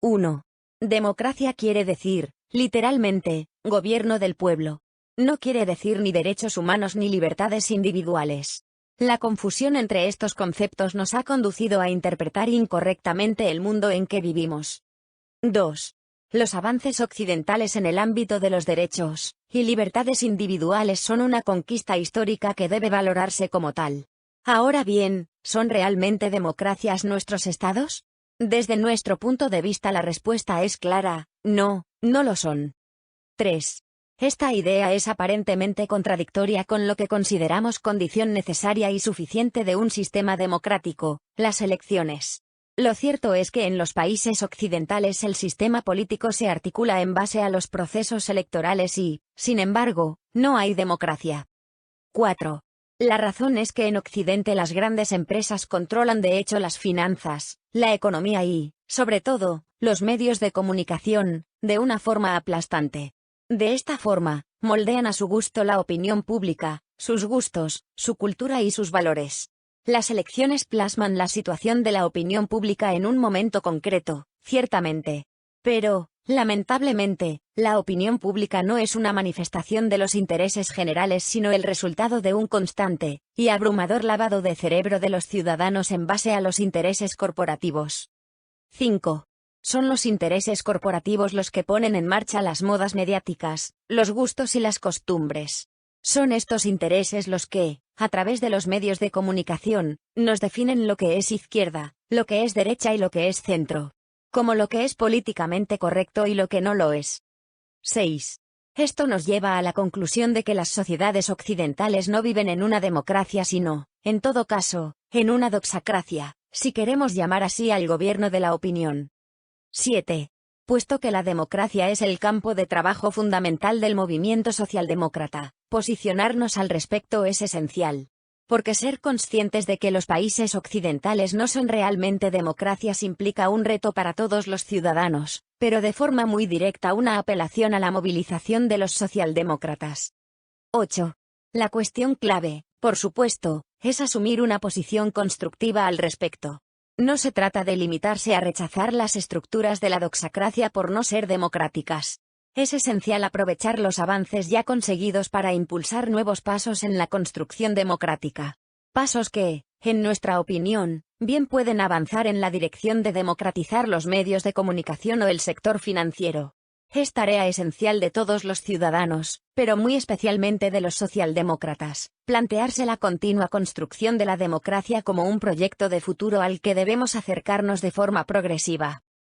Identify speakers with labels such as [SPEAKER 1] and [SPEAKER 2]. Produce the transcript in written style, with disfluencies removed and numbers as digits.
[SPEAKER 1] 1. Democracia quiere decir, literalmente, gobierno del pueblo. No quiere decir ni derechos humanos ni libertades individuales. La confusión entre estos conceptos nos ha conducido a interpretar incorrectamente el mundo en que vivimos. 2. Los avances occidentales en el ámbito de los derechos y libertades individuales son una conquista histórica que debe valorarse como tal. Ahora bien, ¿son realmente democracias nuestros estados? Desde nuestro punto de vista la respuesta es clara, no, no lo son. 3. Esta idea es aparentemente contradictoria con lo que consideramos condición necesaria y suficiente de un sistema democrático, las elecciones. Lo cierto es que en los países occidentales el sistema político se articula en base a los procesos electorales y, sin embargo, no hay democracia. 4. La razón es que en Occidente las grandes empresas controlan de hecho las finanzas, la economía y, sobre todo, los medios de comunicación, de una forma aplastante. De esta forma, moldean a su gusto la opinión pública, sus gustos, su cultura y sus valores. Las elecciones plasman la situación de la opinión pública en un momento concreto, ciertamente. Pero, lamentablemente, la opinión pública no es una manifestación de los intereses generales sino el resultado de un constante y abrumador lavado de cerebro de los ciudadanos en base a los intereses corporativos. 5. Son los intereses corporativos los que ponen en marcha las modas mediáticas, los gustos y las costumbres. Son estos intereses los que, a través de los medios de comunicación, nos definen lo que es izquierda, lo que es derecha y lo que es centro. Como lo que es políticamente correcto y lo que no lo es. 6. Esto nos lleva a la conclusión de que las sociedades occidentales no viven en una democracia sino, en todo caso, en una doxacracia, si queremos llamar así al gobierno de la opinión. 7. Puesto que la democracia es el campo de trabajo fundamental del movimiento socialdemócrata, posicionarnos al respecto es esencial. Porque ser conscientes de que los países occidentales no son realmente democracias implica un reto para todos los ciudadanos, pero de forma muy directa una apelación a la movilización de los socialdemócratas. 8. La cuestión clave, por supuesto, es asumir una posición constructiva al respecto. No se trata de limitarse a rechazar las estructuras de la doxacracia por no ser democráticas. Es esencial aprovechar los avances ya conseguidos para impulsar nuevos pasos en la construcción democrática. Pasos que, en nuestra opinión, bien pueden avanzar en la dirección de democratizar los medios de comunicación o el sector financiero. Es tarea esencial de todos los ciudadanos, pero muy especialmente de los socialdemócratas, plantearse la continua construcción de la democracia como un proyecto de futuro al que debemos acercarnos de forma progresiva.